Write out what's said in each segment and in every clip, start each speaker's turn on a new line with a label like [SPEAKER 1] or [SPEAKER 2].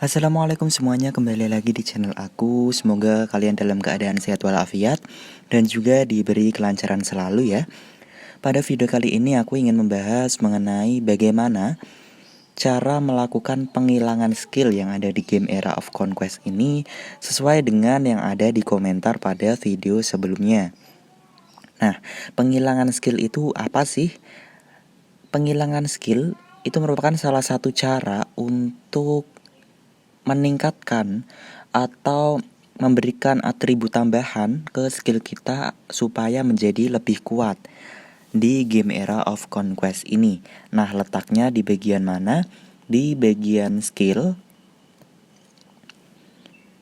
[SPEAKER 1] Assalamualaikum semuanya, kembali lagi di channel aku. Semoga kalian dalam keadaan sehat walafiat dan juga diberi kelancaran selalu ya. Pada video kali ini aku ingin membahas mengenai bagaimana cara melakukan penghilangan skill yang ada di game Era of Conquest ini sesuai dengan yang ada di komentar pada video sebelumnya. Nah, penghilangan skill itu apa sih? Penghilangan skill itu merupakan salah satu cara untuk meningkatkan atau memberikan atribut tambahan ke skill kita supaya menjadi lebih kuat di game Era of Conquest ini. Nah, letaknya di bagian mana? Di bagian skill.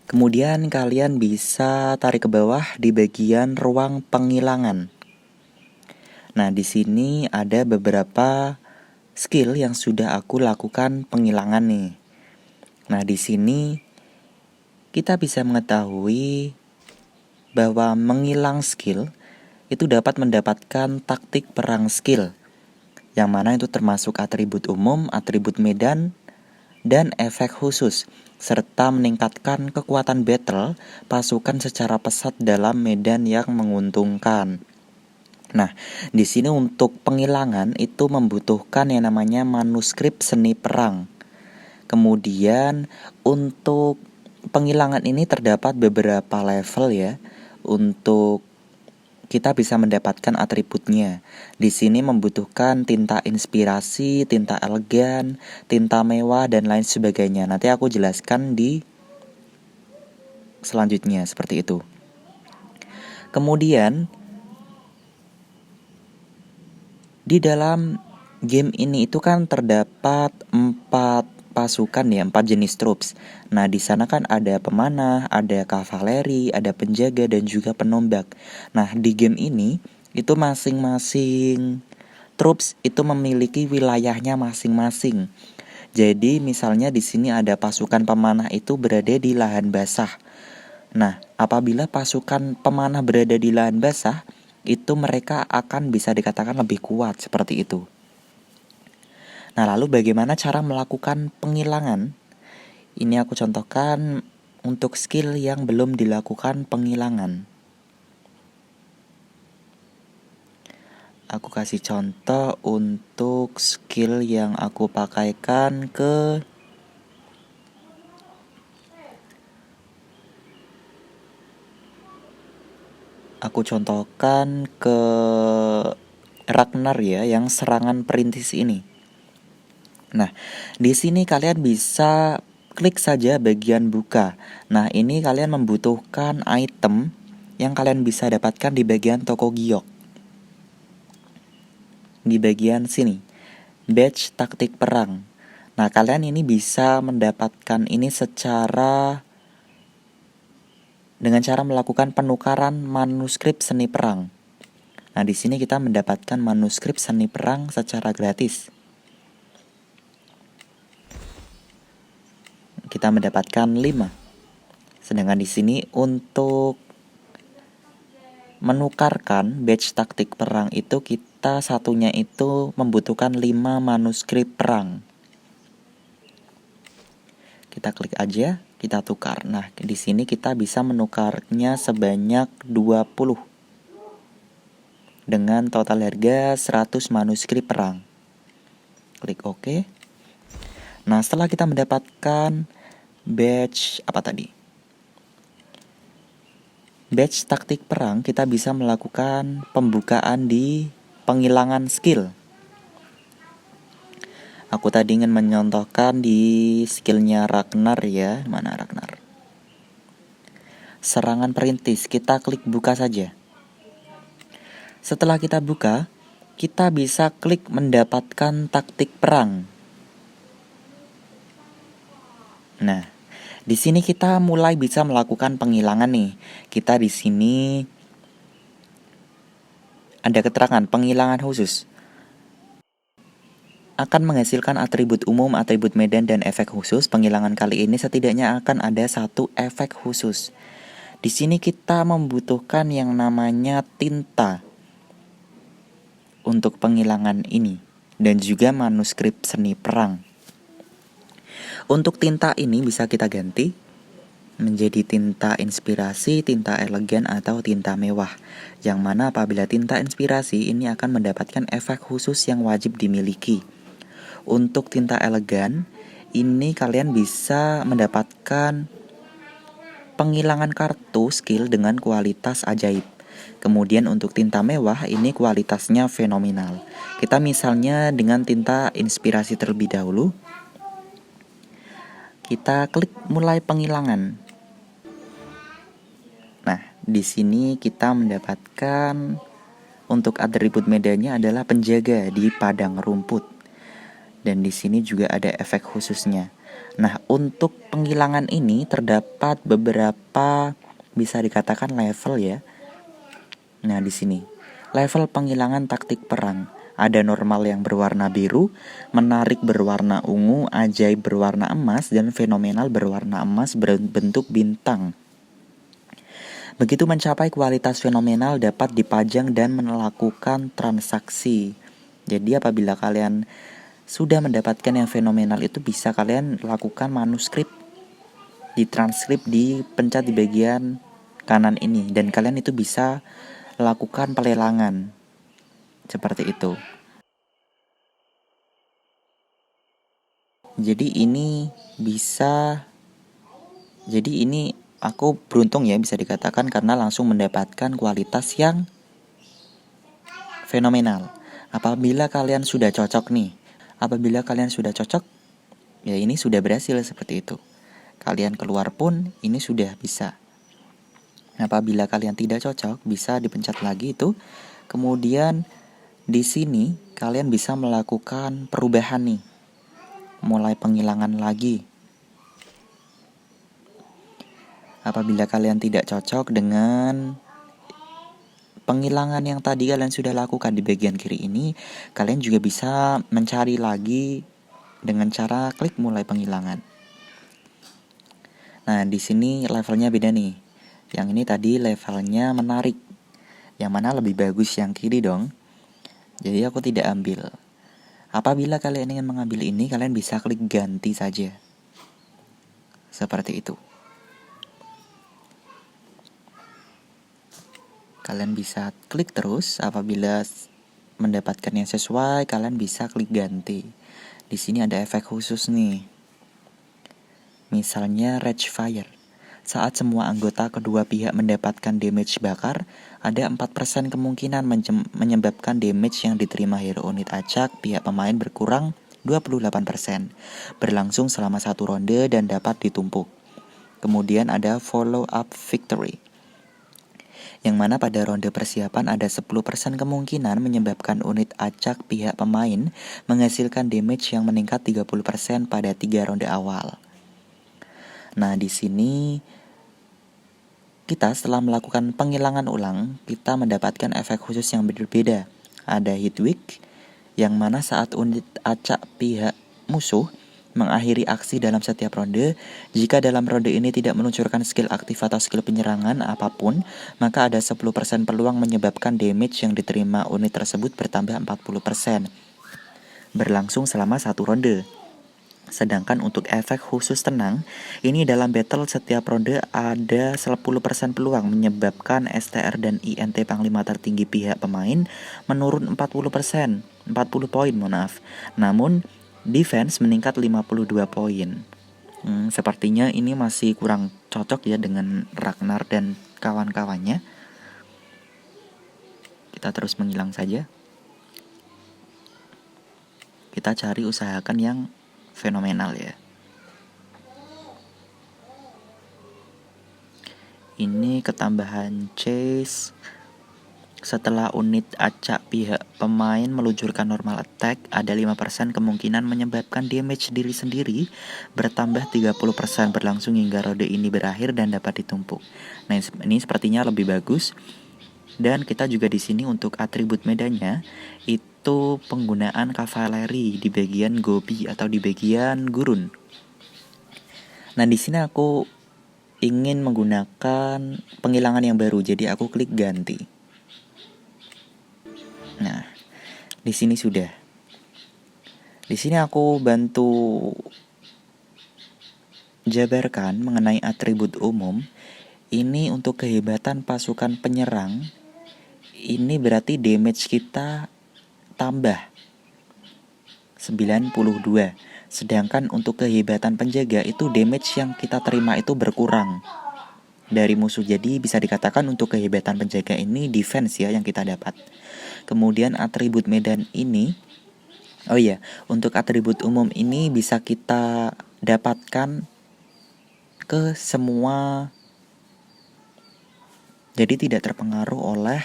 [SPEAKER 1] Kemudian kalian bisa tarik ke bawah di bagian ruang penghilangan. Nah, di sini ada beberapa skill yang sudah aku lakukan penghilangan nih. Nah, di sini kita bisa mengetahui bahwa menghilang skill itu dapat mendapatkan taktik perang skill, yang mana itu termasuk atribut umum, atribut medan, dan efek khusus, serta meningkatkan kekuatan battle pasukan secara pesat dalam medan yang menguntungkan. Nah, di sini untuk penghilangan itu membutuhkan yang namanya manuskrip seni perang. Kemudian untuk penghilangan ini terdapat beberapa level ya untuk kita bisa mendapatkan atributnya. Di sini membutuhkan tinta inspirasi, tinta elegan, tinta mewah dan lain sebagainya. Nanti aku jelaskan di selanjutnya seperti itu. Kemudian di dalam game ini itu kan terdapat 4 jenis troops. Nah, di sana kan ada pemanah, ada kavaleri, ada penjaga dan juga penombak. Nah, di game ini itu masing-masing troops itu memiliki wilayahnya masing-masing. Jadi, misalnya di sini ada pasukan pemanah itu berada di lahan basah. Nah, apabila pasukan pemanah berada di lahan basah, itu mereka akan bisa dikatakan lebih kuat seperti itu. Nah, lalu bagaimana cara melakukan penghilangan? Ini aku contohkan untuk skill yang belum dilakukan penghilangan. Aku kasih contoh untuk skill yang aku pakaikan ke Ragnar ya, yang serangan perintis ini. Nah, di sini kalian bisa klik saja bagian buka. Nah, ini kalian membutuhkan item yang kalian bisa dapatkan di bagian toko giok. Di bagian sini, badge taktik perang. Nah, kalian ini bisa mendapatkan ini dengan cara melakukan penukaran manuskrip seni perang. Nah, di sini kita mendapatkan manuskrip seni perang secara gratis. Kita mendapatkan 5. Sedangkan di sini untuk menukarkan badge taktik perang itu kita satunya itu membutuhkan 5 manuskrip perang. Kita klik aja, kita tukar. Nah, di sini kita bisa menukarnya sebanyak 20 dengan total harga 100 manuskrip perang. Klik OK. Nah, setelah kita mendapatkan badge badge taktik perang, kita bisa melakukan pembukaan di penghilangan skill. Aku tadi ingin menyontohkan di skillnya Ragnar ya. Mana Ragnar? Serangan perintis, kita klik buka saja. Setelah kita buka, kita bisa klik mendapatkan taktik perang. Nah, di sini kita mulai bisa melakukan penghilangan nih. Kita di sini ada keterangan penghilangan khusus. Akan menghasilkan atribut umum, atribut medan, dan efek khusus. Penghilangan kali ini setidaknya akan ada 1 efek khusus. Di sini kita membutuhkan yang namanya tinta untuk penghilangan ini dan juga manuskrip seni perang. Untuk tinta ini bisa kita ganti menjadi tinta inspirasi, tinta elegan, atau tinta mewah. Yang mana apabila tinta inspirasi ini akan mendapatkan efek khusus yang wajib dimiliki. Untuk tinta elegan, ini kalian bisa mendapatkan penghilangan kartu skill dengan kualitas ajaib. Kemudian untuk tinta mewah ini kualitasnya fenomenal. Kita misalnya dengan tinta inspirasi terlebih dahulu. Kita klik mulai penghilangan. Nah, di sini kita mendapatkan untuk atribut medanya adalah penjaga di padang rumput. Dan di sini juga ada efek khususnya. Nah, untuk penghilangan ini terdapat beberapa bisa dikatakan level ya. Nah, di sini level penghilangan taktik perang. Ada normal yang berwarna biru, menarik berwarna ungu, ajaib berwarna emas, dan fenomenal berwarna emas berbentuk bintang. Begitu mencapai kualitas fenomenal dapat dipajang dan melakukan transaksi. Jadi apabila kalian sudah mendapatkan yang fenomenal itu bisa kalian lakukan manuskrip, ditranskrip, dipencet di bagian kanan ini. Dan kalian itu bisa lakukan pelelangan. Seperti itu. Jadi ini aku beruntung ya bisa dikatakan karena langsung mendapatkan kualitas yang fenomenal. Apabila kalian sudah cocok, ya ini sudah berhasil seperti itu. Kalian keluar pun ini sudah bisa. Apabila kalian tidak cocok, bisa dipencet lagi itu. Kemudian di sini kalian bisa melakukan perubahan nih. Mulai penghilangan lagi. Apabila kalian tidak cocok dengan penghilangan yang tadi kalian sudah lakukan di bagian kiri ini, kalian juga bisa mencari lagi dengan cara klik mulai penghilangan. Nah, di sini levelnya beda nih. Yang ini tadi levelnya menarik. Yang mana lebih bagus yang kiri dong. Jadi aku tidak ambil. Apabila kalian ingin mengambil ini, kalian bisa klik ganti saja. Seperti itu. Kalian bisa klik terus. Apabila mendapatkan yang sesuai, kalian bisa klik ganti. Di sini ada efek khusus nih. Misalnya Rage Fire. Saat semua anggota kedua pihak mendapatkan damage bakar, ada 4% kemungkinan menyebabkan damage yang diterima hero unit acak pihak pemain berkurang 28%. Berlangsung selama 1 ronde dan dapat ditumpuk. Kemudian ada Follow Up Victory, yang mana pada ronde persiapan ada 10% kemungkinan menyebabkan unit acak pihak pemain menghasilkan damage yang meningkat 30% pada 3 ronde awal. Nah, di sini kita setelah melakukan penghilangan ulang, kita mendapatkan efek khusus yang berbeda. Ada Hit Weak, yang mana saat unit acak pihak musuh mengakhiri aksi dalam setiap ronde, jika dalam ronde ini tidak meluncurkan skill aktif atau skill penyerangan apapun, maka ada 10% peluang menyebabkan damage yang diterima unit tersebut bertambah 40%. Berlangsung selama 1 ronde. Sedangkan untuk efek khusus tenang, ini dalam battle setiap ronde ada 10% peluang menyebabkan STR dan INT panglima tertinggi pihak pemain menurun 40%, 40 poin maaf. Namun defense meningkat 52 poin. Sepertinya ini masih kurang cocok ya dengan Ragnar dan kawan-kawannya. Kita terus menghilang saja. Kita cari usahakan yang fenomenal ya. Ini ketambahan chase. Setelah unit acak pihak pemain meluncurkan normal attack, ada 5% kemungkinan menyebabkan damage diri sendiri bertambah 30% berlangsung hingga ronde ini berakhir dan dapat ditumpuk. Nah, ini sepertinya lebih bagus. Dan kita juga di sini untuk atribut medanya itu penggunaan kavaleri di bagian gobi atau di bagian gurun. Nah, di sini aku ingin menggunakan penghilangan yang baru, jadi aku klik ganti. Nah, di sini sudah. Di sini aku bantu jabarkan mengenai atribut umum, ini untuk kehebatan pasukan penyerang, ini berarti damage kita tambah 92. Sedangkan untuk kehebatan penjaga itu damage yang kita terima itu berkurang dari musuh. Jadi bisa dikatakan untuk kehebatan penjaga ini defense ya yang kita dapat. Kemudian atribut medan ini, oh iya, untuk atribut umum ini bisa kita dapatkan ke semua, jadi tidak terpengaruh oleh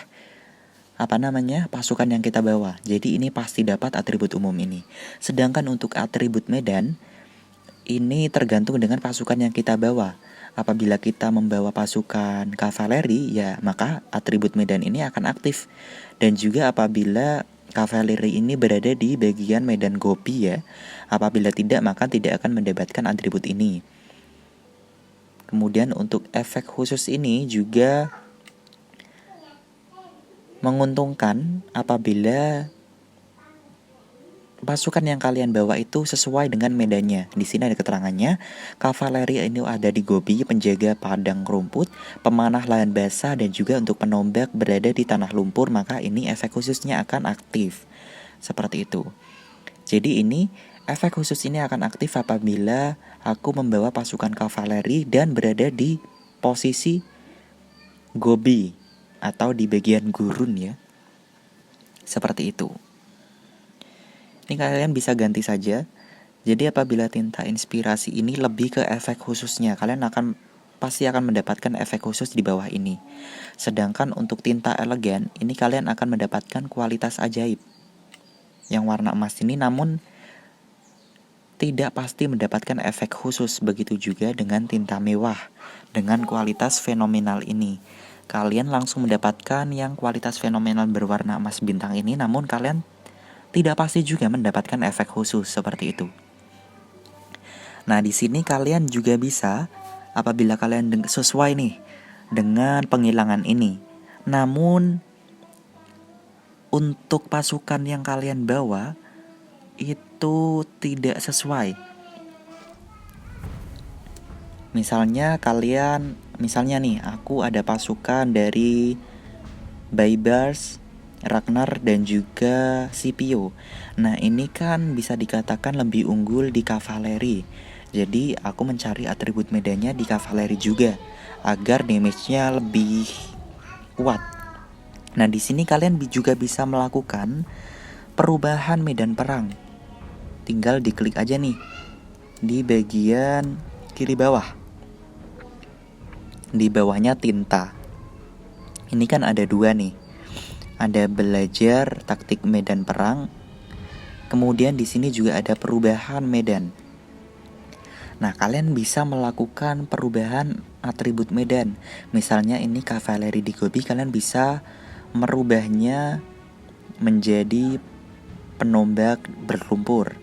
[SPEAKER 1] pasukan yang kita bawa. Jadi ini pasti dapat atribut umum ini. Sedangkan untuk atribut medan ini tergantung dengan pasukan yang kita bawa. Apabila kita membawa pasukan kavaleri, ya maka atribut medan ini akan aktif. Dan juga apabila kavaleri ini berada di bagian medan gobi ya. Apabila tidak, maka tidak akan mendapatkan atribut ini. Kemudian untuk efek khusus ini juga menguntungkan apabila pasukan yang kalian bawa itu sesuai dengan medannya. Di sini ada keterangannya, kavaleri ini ada di gobi, penjaga padang rumput, pemanah lahan basah, dan juga untuk penombak berada di tanah lumpur, maka ini efek khususnya akan aktif. Seperti itu. Jadi ini efek khusus ini akan aktif apabila aku membawa pasukan kavaleri dan berada di posisi gobi atau di bagian gurun ya. Seperti itu. Ini kalian bisa ganti saja. Jadi apabila tinta inspirasi ini lebih ke efek khususnya, kalian pasti akan mendapatkan efek khusus di bawah ini. Sedangkan untuk tinta elegan, ini kalian akan mendapatkan kualitas ajaib yang warna emas ini, namun tidak pasti mendapatkan efek khusus. Begitu juga dengan tinta mewah dengan kualitas fenomenal ini. Kalian langsung mendapatkan yang kualitas fenomenal berwarna emas bintang ini, namun kalian tidak pasti juga mendapatkan efek khusus seperti itu. Nah, di sini kalian juga bisa apabila kalian sesuai nih dengan penghilangan ini. Namun untuk pasukan yang kalian bawa itu tidak sesuai. Misalnya nih aku ada pasukan dari Baibars, Ragnar, dan juga Scipio. Nah ini kan bisa dikatakan lebih unggul di kavaleri. Jadi aku mencari atribut medannya di kavaleri juga agar damage-nya lebih kuat. Nah di sini kalian juga bisa melakukan perubahan medan perang. Tinggal diklik aja nih di bagian kiri bawah. Di bawahnya tinta. Ini kan ada dua nih. Ada belajar taktik medan perang. Kemudian di sini juga ada perubahan medan. Nah, kalian bisa melakukan perubahan atribut medan. Misalnya ini kavaleri di gobi, kalian bisa merubahnya menjadi penombak berlumpur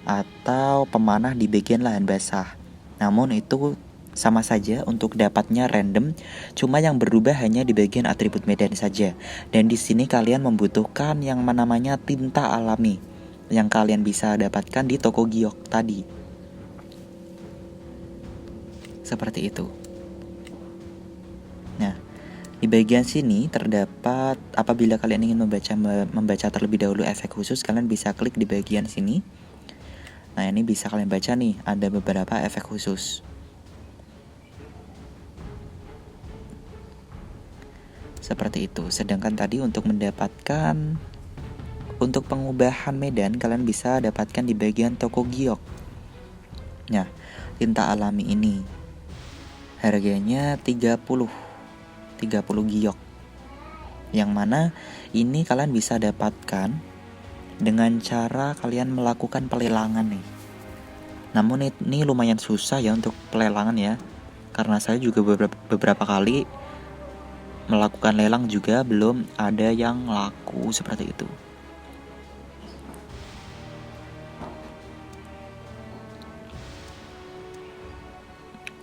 [SPEAKER 1] atau pemanah di bagian lahan basah. Namun itu sama saja untuk dapatnya random, cuma yang berubah hanya di bagian atribut medan saja. Dan di sini kalian membutuhkan yang namanya tinta alami yang kalian bisa dapatkan di toko giok tadi. Seperti itu. Nah, di bagian sini terdapat apabila kalian ingin membaca terlebih dahulu efek khusus, kalian bisa klik di bagian sini. Nah, ini bisa kalian baca nih, ada beberapa efek khusus. Seperti itu. Sedangkan tadi untuk pengubahan medan kalian bisa dapatkan di bagian toko giok. Nah, tinta alami ini harganya 30 giok. Yang mana ini kalian bisa dapatkan dengan cara kalian melakukan pelelangan nih. Namun ini lumayan susah ya untuk pelelangan ya. Karena saya juga beberapa kali melakukan lelang juga belum ada yang laku seperti itu.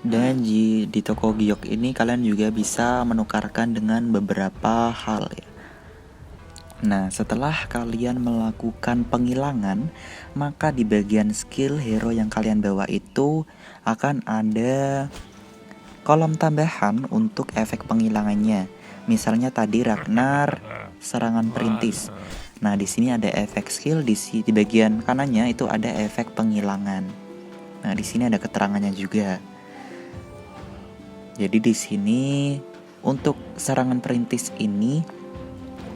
[SPEAKER 1] Dan di toko giok ini kalian juga bisa menukarkan dengan beberapa hal ya. Nah, setelah kalian melakukan penghilangan, maka di bagian skill hero yang kalian bawa itu akan ada kolom tambahan untuk efek penghilangannya. Misalnya tadi Ragnar serangan perintis. Nah, di sini ada efek skill, di bagian kanannya itu ada efek penghilangan. Nah, di sini ada keterangannya juga. Jadi di sini untuk serangan perintis ini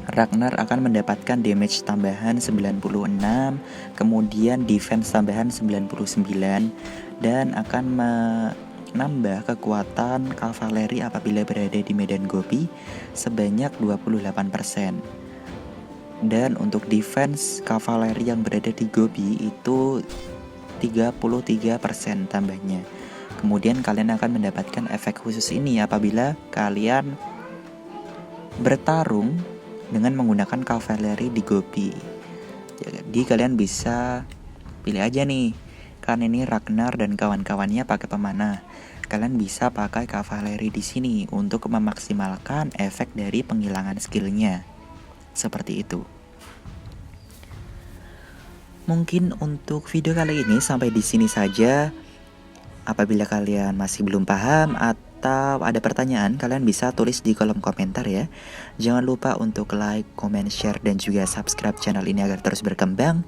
[SPEAKER 1] Ragnar akan mendapatkan damage tambahan 96, kemudian defense tambahan 99, dan akan menambah kekuatan kavaleri apabila berada di medan Gobi sebanyak 28%. Dan untuk defense kavaleri yang berada di Gobi itu 33% tambahnya. Kemudian kalian akan mendapatkan efek khusus ini apabila kalian bertarung dengan menggunakan kavaleri di Gobi. Jadi kalian bisa pilih aja nih, kan ini Ragnar dan kawan-kawannya pakai pemanah. Kalian bisa pakai kavaleri di sini untuk memaksimalkan efek dari penghilangan skillnya. Seperti itu. Mungkin untuk video kali ini sampai di sini saja. Apabila kalian masih belum paham atau ada pertanyaan, kalian bisa tulis di kolom komentar ya. Jangan lupa untuk like, comment, share, dan juga subscribe channel ini agar terus berkembang.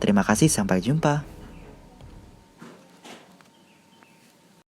[SPEAKER 1] Terima kasih, sampai jumpa.